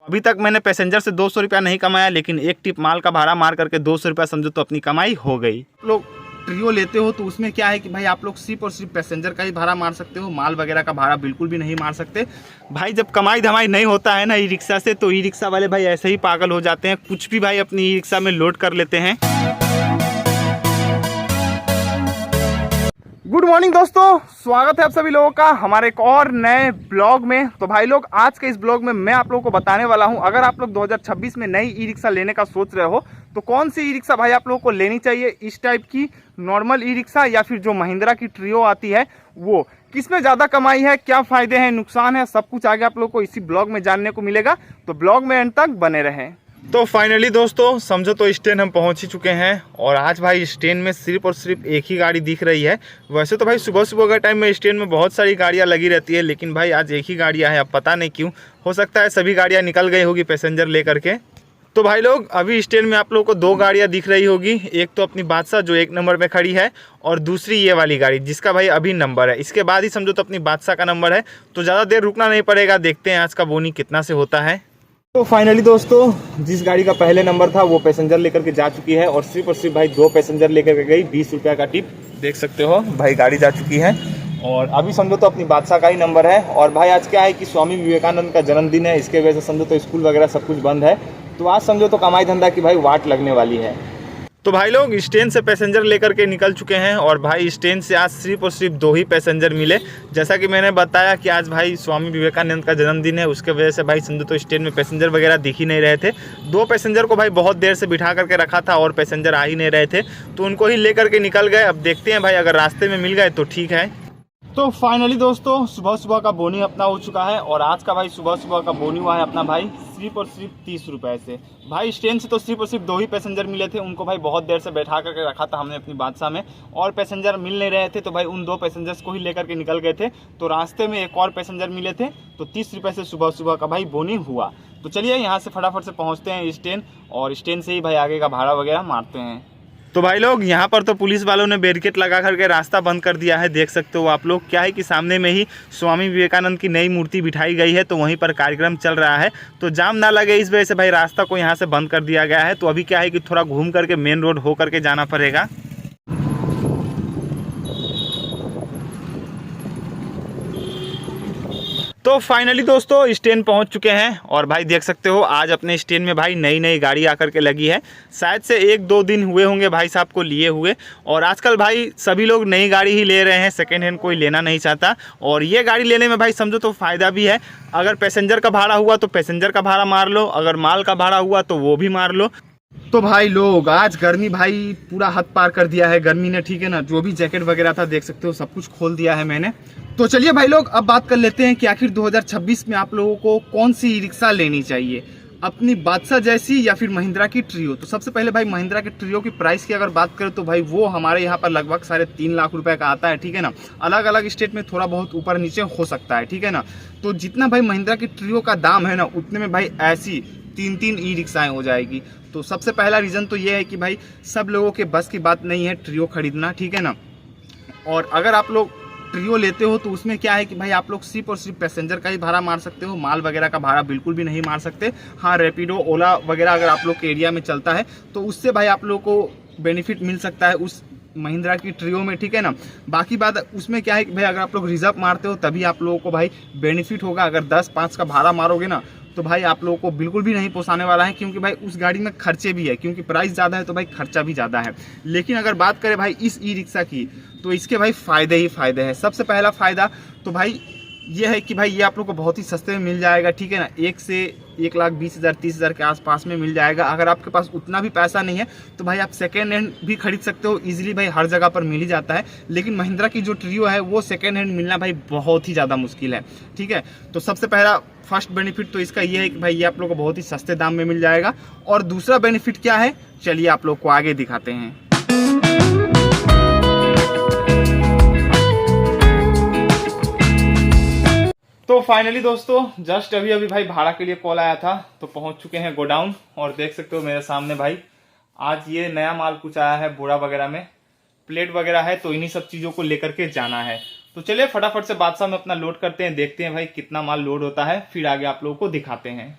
अभी तक मैंने पैसेंजर से 200 रुपया नहीं कमाया, लेकिन एक टिप माल का भाड़ा मार करके 200 रुपया समझो तो अपनी कमाई हो गई। लोग ट्रियो लेते हो तो उसमें क्या है कि भाई आप लोग सिर्फ और सिर्फ पैसेंजर का ही भाड़ा मार सकते हो, माल वगैरह का भाड़ा बिल्कुल भी नहीं मार सकते। भाई जब कमाई धमाई नहीं होता है ना ई रिक्शा से, तो ई रिक्शा वाले भाई ऐसे ही पागल हो जाते हैं, कुछ भी भाई अपनी ई रिक्शा में लोड कर लेते हैं। गुड मॉर्निंग दोस्तों, स्वागत है आप सभी लोगों का हमारे एक और नए ब्लॉग में। तो भाई लोग आज के इस ब्लॉग में मैं आप लोगों को बताने वाला हूं, अगर आप लोग 2026 में नई ई रिक्शा लेने का सोच रहे हो तो कौन सी ई रिक्शा भाई आप लोगों को लेनी चाहिए, इस टाइप की नॉर्मल ई रिक्शा या फिर जो महिंद्रा की ट्रियो आती है वो, किसमें ज़्यादा कमाई है, क्या फ़ायदे हैं, नुकसान है, सब कुछ आगे आप लोगों को इसी ब्लॉग में जानने को मिलेगा। तो ब्लॉग में एंड तक बने रहें। तो फाइनली दोस्तों समझो तो स्टैंड हम पहुंच ही चुके हैं, और आज भाई स्टैंड में सिर्फ और सिर्फ एक ही गाड़ी दिख रही है। वैसे तो भाई सुबह सुबह का टाइम में स्टैंड में बहुत सारी गाड़ियां लगी रहती है, लेकिन भाई आज एक ही गाड़ियां है। अब पता नहीं क्यों, हो सकता है सभी गाड़ियां निकल गई होगी पैसेंजर लेकर के। तो भाई लोग अभी स्टैंड में आप लोगों को दो गाड़ियां दिख रही होगी, एक तो अपनी बादशाह जो 1 नंबर पे खड़ी है, और दूसरी ये वाली गाड़ी जिसका भाई अभी नंबर है। इसके बाद ही समझो तो अपनी बादशाह का नंबर है, तो ज़्यादा देर रुकना नहीं पड़ेगा, देखते हैं आज का बोनी कितना से होता है। तो फाइनली दोस्तों जिस गाड़ी का पहले नंबर था वो पैसेंजर लेकर के जा चुकी है, और सिर्फ भाई 2 पैसेंजर लेकर के गई। 20 रुपया का टिप देख सकते हो, भाई गाड़ी जा चुकी है। और अभी समझो तो अपनी बादशाह का ही नंबर है। और भाई आज क्या है कि स्वामी विवेकानंद का जन्मदिन है, इसके वजह से समझो तो स्कूल वगैरह सब कुछ बंद है, तो आज समझो तो कमाई धंधा की भाई वाट लगने वाली है। तो भाई लोग स्टैंड से पैसेंजर लेकर के निकल चुके हैं, और भाई स्टैंड से आज सिर्फ और सिर्फ 2 ही पैसेंजर मिले। जैसा कि मैंने बताया कि आज भाई स्वामी विवेकानंद का जन्मदिन है, उसके वजह से भाई समझो तो स्टैंड में पैसेंजर वगैरह दिख ही नहीं रहे थे। 2 पैसेंजर को भाई बहुत देर से बिठा करके रखा था और पैसेंजर आ ही नहीं रहे थे, तो उनको ही लेकर के निकल गए। अब देखते हैं भाई अगर रास्ते में मिल गए तो ठीक है। तो फाइनली दोस्तों सुबह सुबह का बोनी अपना हो चुका है, और आज का भाई सुबह सुबह का बोनी हुआ है अपना भाई सिर्फ और सिर्फ 30 रुपये से। भाई स्टैंड से तो सिर्फ और सिर्फ 2 ही पैसेंजर मिले थे, उनको भाई बहुत देर से बैठा करके रखा था हमने अपनी बादशाह में, और पैसेंजर मिल नहीं रहे थे, तो भाई उन 2 पैसेंजर्स को ही लेकर के निकल गए थे। तो रास्ते में एक और पैसेंजर मिले थे, तो 30 रुपये से सुबह सुबह का भाई बोनी हुआ। तो चलिए यहाँ से फटाफट से पहुँचते हैं स्टैंड, और स्टैंड से ही भाई आगे का भाड़ा वगैरह मारते हैं। तो भाई लोग यहाँ पर तो पुलिस वालों ने बैरिकेड लगा करके रास्ता बंद कर दिया है, देख सकते हो आप लोग। क्या है कि सामने में ही स्वामी विवेकानंद की नई मूर्ति बिठाई गई है, तो वहीं पर कार्यक्रम चल रहा है, तो जाम ना लगे इस वजह से भाई रास्ता को यहाँ से बंद कर दिया गया है। तो अभी क्या है कि थोड़ा घूम करके मेन रोड हो करके जाना पड़ेगा। तो फाइनली दोस्तों स्टैंड पहुंच चुके हैं, और भाई देख सकते हो आज अपने स्टैंड में भाई नई नई गाड़ी आकर के लगी है। शायद से 1-2 दिन हुए होंगे भाई साहब को लिए हुए, और आजकल भाई सभी लोग नई गाड़ी ही ले रहे हैं, सेकेंड हैंड कोई लेना नहीं चाहता। और ये गाड़ी लेने में भाई समझो तो फ़ायदा भी है, अगर पैसेंजर का भाड़ा हुआ तो पैसेंजर का भाड़ा मार लो, अगर माल का भाड़ा हुआ तो वो भी मार लो। तो भाई लोग आज गर्मी भाई पूरा हद पार कर दिया है गर्मी ने, ठीक है ना। जो भी जैकेट वगैरह था देख सकते हो सब कुछ खोल दिया है मैंने। तो चलिए भाई लोग अब बात कर लेते हैं कि आखिर 2026 में आप लोगों को कौन सी ई रिक्शा लेनी चाहिए, अपनी बादशाह जैसी या फिर महिंद्रा की ट्रियो। तो सबसे पहले भाई महिंद्रा की ट्रियो की प्राइस की अगर बात करें तो भाई वो हमारे यहाँ पर लगभग 3.5 लाख रुपए का आता है, ठीक है ना। अलग अलग स्टेट में थोड़ा बहुत ऊपर नीचे हो सकता है, ठीक है ना। तो जितना भाई महिंद्रा की ट्रियो का दाम है ना, उतने में भाई ऐसी 3 ई रिक्शाएँ हो जाएगी। तो सबसे पहला रीज़न तो ये है कि भाई सब लोगों के बस की बात नहीं है ट्रियो खरीदना, ठीक है ना। और अगर आप लोग ट्रियो लेते हो तो उसमें क्या है कि भाई आप लोग सिर्फ और सिर्फ पैसेंजर का ही भाड़ा मार सकते हो, माल वगैरह का भाड़ा बिल्कुल भी नहीं मार सकते। हाँ रैपिडो ओला वगैरह अगर आप लोग के एरिया में चलता है तो उससे भाई आप लोग को बेनिफिट मिल सकता है उस महिंद्रा की ट्रियो में, ठीक है ना। बाकी बात उसमें क्या है कि भाई अगर आप लोग रिजर्व मारते हो तभी आप लोगों को भाई बेनिफिट होगा। अगर 10-5 का भाड़ा मारोगे ना तो भाई आप लोगों को बिल्कुल भी नहीं पोसाने वाला है, क्योंकि भाई उस गाड़ी में खर्चे भी है, क्योंकि प्राइस ज़्यादा है तो भाई खर्चा भी ज़्यादा है। लेकिन अगर बात करें भाई इस ई रिक्शा की तो इसके भाई फ़ायदे ही फ़ायदे हैं। सबसे पहला फ़ायदा तो भाई ये है कि भाई ये आप लोग को बहुत ही सस्ते में मिल जाएगा, ठीक है ना। 1 से 1,20,000 30,000 के आसपास में मिल जाएगा। अगर आपके पास उतना भी पैसा नहीं है तो भाई आप सेकेंड हैंड भी खरीद सकते हो इजीली, भाई हर जगह पर मिल ही जाता है। लेकिन महिंद्रा की जो ट्रियो है वो सेकेंड हैंड मिलना भाई बहुत ही ज़्यादा मुश्किल है, ठीक है। तो सबसे पहला फर्स्ट बेनिफिट तो इसका ये है कि भाई ये आप लोग को बहुत ही सस्ते दाम में मिल जाएगा। और दूसरा बेनिफिट क्या है, चलिए आप लोग को आगे दिखाते हैं। तो फाइनली दोस्तों जस्ट अभी अभी भाई भाड़ा के लिए कॉल आया था, तो पहुंच चुके हैं गोडाउन, और देख सकते हो मेरे सामने भाई आज ये नया माल कुछ आया है, बोरा वगैरह में प्लेट वगैरह है, तो इन्हीं सब चीज़ों को लेकर के जाना है। तो चलिए फटाफट से बादशाह में अपना लोड करते हैं, देखते हैं भाई कितना माल लोड होता है, फिर आगे आप लोगों को दिखाते हैं।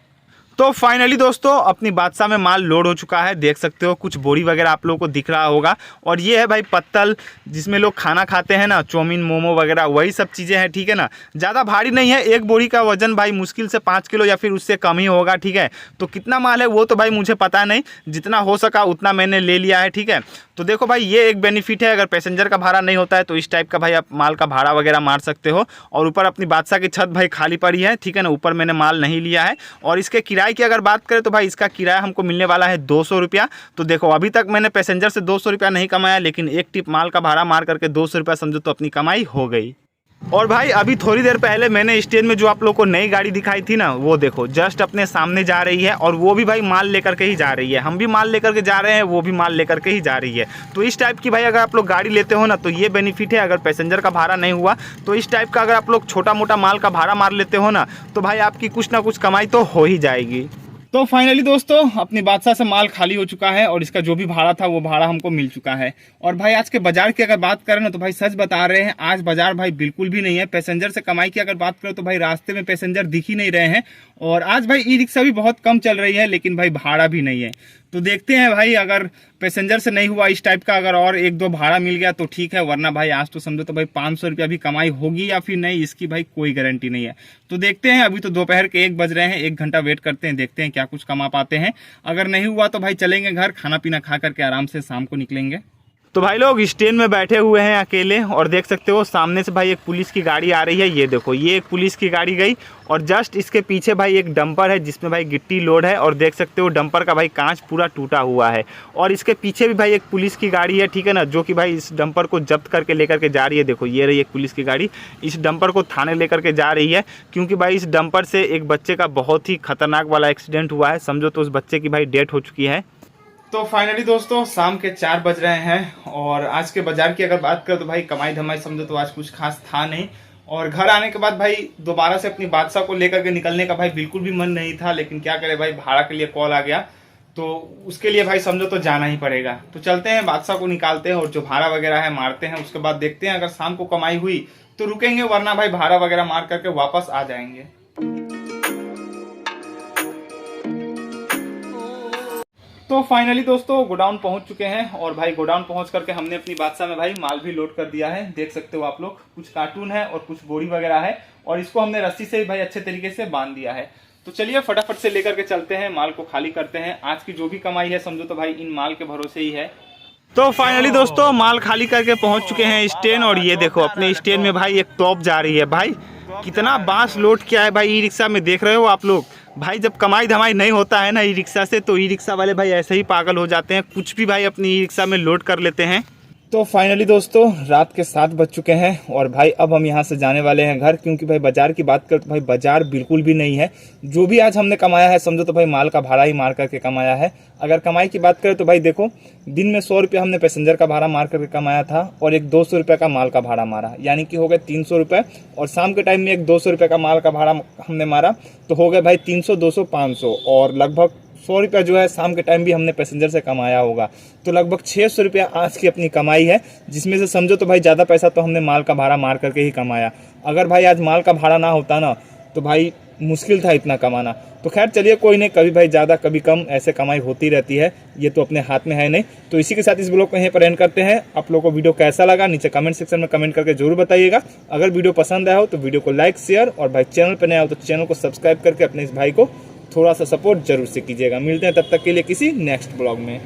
तो फाइनली दोस्तों अपनी बादशाह में माल लोड हो चुका है, देख सकते हो कुछ बोरी वगैरह आप लोगों को दिख रहा होगा। और ये है भाई पत्तल, जिसमें लोग खाना खाते हैं ना, चाउमीन मोमो वगैरह वही सब चीज़ें हैं, ठीक है ना। ज़्यादा भारी नहीं है, एक बोरी का वजन भाई मुश्किल से 5 किलो या फिर उससे कम ही होगा, ठीक है। तो कितना माल है वो तो भाई मुझे पता नहीं, जितना हो सका उतना मैंने ले लिया है, ठीक है। तो देखो भाई ये एक बेनिफिट है, अगर पैसेंजर का भाड़ा नहीं होता है तो इस टाइप का भाई आप माल का भाड़ा वगैरह मार सकते हो। और ऊपर अपनी बादशाह की छत भाई खाली पड़ी है, ठीक है ना, ऊपर मैंने माल नहीं लिया है। और इसके किराए की अगर बात करें तो भाई इसका किराया हमको मिलने वाला है 200 रुपया। तो देखो अभी तक मैंने पैसेंजर से 200 रुपया नहीं कमाया, लेकिन एक टिप माल का भाड़ा मार करके 200 रुपया समझो तो अपनी कमाई हो गई। और भाई अभी थोड़ी देर पहले मैंने स्टेज में जो आप लोग को नई गाड़ी दिखाई थी ना, वो देखो जस्ट अपने सामने जा रही है, और वो भी भाई माल लेकर के ही जा रही है। हम भी माल लेकर के जा रहे हैं, वो भी माल लेकर के ही जा रही है। तो इस टाइप की भाई अगर आप लोग गाड़ी लेते हो ना तो ये बेनिफिट है, अगर पैसेंजर का भाड़ा नहीं हुआ तो इस टाइप का अगर आप लोग छोटा मोटा माल का भाड़ा मार लेते हो ना तो भाई आपकी कुछ ना कुछ कमाई तो हो ही जाएगी। तो फाइनली दोस्तों अपनी बादशाह से माल खाली हो चुका है और इसका जो भी भाड़ा था वो भाड़ा हमको मिल चुका है। और भाई आज के बाजार की अगर बात करें ना तो भाई सच बता रहे हैं, आज बाजार भाई बिल्कुल भी नहीं है। पैसेंजर से कमाई की अगर बात करें तो भाई रास्ते में पैसेंजर दिख ही नहीं रहे हैं। और आज भाई ई रिक्शा भी बहुत कम चल रही है, लेकिन भाई भाड़ा भी नहीं है। तो देखते हैं भाई, अगर पैसेंजर से नहीं हुआ इस टाइप का, अगर और 1-2 भाड़ा मिल गया तो ठीक है, वरना भाई आज तो समझो तो भाई 500 रुपया भी कमाई होगी या फिर नहीं, इसकी भाई कोई गारंटी नहीं है। तो देखते हैं, अभी तो दोपहर के 1 बज रहे हैं, 1 घंटा वेट करते हैं, देखते हैं क्या कुछ कमा पाते हैं। अगर नहीं हुआ तो भाई चलेंगे घर, खाना पीना खा करके आराम से शाम को निकलेंगे। तो भाई लोग स्टैंड में बैठे हुए हैं अकेले, और देख सकते हो सामने से भाई एक पुलिस की गाड़ी आ रही है। ये देखो ये एक पुलिस की गाड़ी गई, और जस्ट इसके पीछे भाई एक डंपर है जिसमें भाई गिट्टी लोड है, और देख सकते हो डंपर का भाई कांच पूरा टूटा हुआ है। और इसके पीछे भी भाई एक पुलिस की गाड़ी है, ठीक है ना, जो कि भाई इस डंपर को जब्त करके लेकर के जा रही है। देखो ये रही एक पुलिस की गाड़ी, इस डंपर को थाने लेकर के जा रही है, क्योंकि भाई इस डंपर से एक बच्चे का बहुत ही खतरनाक वाला एक्सीडेंट हुआ है, समझो तो उस बच्चे की भाई डेथ हो चुकी है। तो फाइनली दोस्तों शाम के 4 बज रहे हैं, और आज के बाजार की अगर बात करें तो भाई कमाई धमाई समझो तो आज कुछ खास था नहीं। और घर आने के बाद भाई दोबारा से अपनी बादशाह को लेकर के निकलने का भाई बिल्कुल भी मन नहीं था, लेकिन क्या करे भाई भाड़ा के लिए कॉल आ गया, तो उसके लिए भाई समझो तो जाना ही पड़ेगा। तो चलते हैं बादशाह को निकालते हैं और जो भाड़ा वगैरह है मारते हैं, उसके बाद देखते हैं अगर शाम को कमाई हुई तो रुकेंगे, वरना भाई भाड़ा वगैरह मार करके वापस आ जाएंगे। तो फाइनली दोस्तों गोडाउन पहुंच चुके हैं, और भाई गोडाउन पहुंच करके हमने अपनी बादशाह में भाई माल भी लोड कर दिया है। देख सकते हो आप लोग, कुछ कार्टून है और कुछ बोरी वगैरह है, और इसको हमने रस्सी से भाई अच्छे तरीके से बांध दिया है। तो चलिए फटाफट से लेकर के चलते हैं, माल को खाली करते हैं। आज की जो भी कमाई है समझो तो भाई इन माल के भरोसे ही है। तो फाइनली दोस्तों माल खाली करके पहुंच चुके हैं स्टैंड, और ये देखो अपने स्टैंड में भाई एक तोप जा रही है। भाई कितना बांस लोड किया है भाई ई रिक्शा में, देख रहे हो आप लोग। भाई जब कमाई धमाई नहीं होता है ना ई रिक्शा से, तो ई रिक्शा वाले भाई ऐसे ही पागल हो जाते हैं, कुछ भी भाई अपनी ई रिक्शा में लोड कर लेते हैं। तो फाइनली दोस्तों रात के 7 बज चुके हैं, और भाई अब हम यहाँ से जाने वाले हैं घर, क्योंकि भाई बाजार की बात करें तो भाई बाजार बिल्कुल भी नहीं है। जो भी आज हमने कमाया है समझो तो भाई माल का भाड़ा ही मार करके कमाया है। अगर कमाई की बात करें तो भाई देखो, दिन में 100 रुपया हमने पैसेंजर का भाड़ा मार करके कमाया था, और एक 200 रुपये का माल का भाड़ा मारा, यानी कि हो गए 300 रुपये। और शाम के टाइम में एक 200 रुपये का माल का भाड़ा हमने मारा, तो हो गए भाई 300, 200, 500, और लगभग 100 रुपया जो है शाम के टाइम भी हमने पैसेंजर से कमाया होगा। तो लगभग 600 रुपया आज की अपनी कमाई है, जिसमें से समझो तो भाई ज़्यादा पैसा तो हमने माल का भाड़ा मार करके ही कमाया। अगर भाई आज माल का भाड़ा ना होता ना तो भाई मुश्किल था इतना कमाना। तो खैर चलिए कोई नहीं, कभी भाई ज़्यादा कभी कम ऐसे कमाई होती रहती है, ये तो अपने हाथ में है नहीं। तो इसी के साथ इस ब्लॉग को यहीं पर एंड करते हैं। आप लोगों को वीडियो कैसा लगा नीचे कमेंट सेक्शन में कमेंट करके जरूर बताइएगा। अगर वीडियो पसंद आया हो तो वीडियो को लाइक शेयर, और भाई चैनल पर नया हो तो चैनल को सब्सक्राइब करके अपने इस भाई को थोड़ा सा सपोर्ट जरूर से कीजिएगा। मिलते हैं तब तक के लिए किसी नेक्स्ट ब्लॉग में।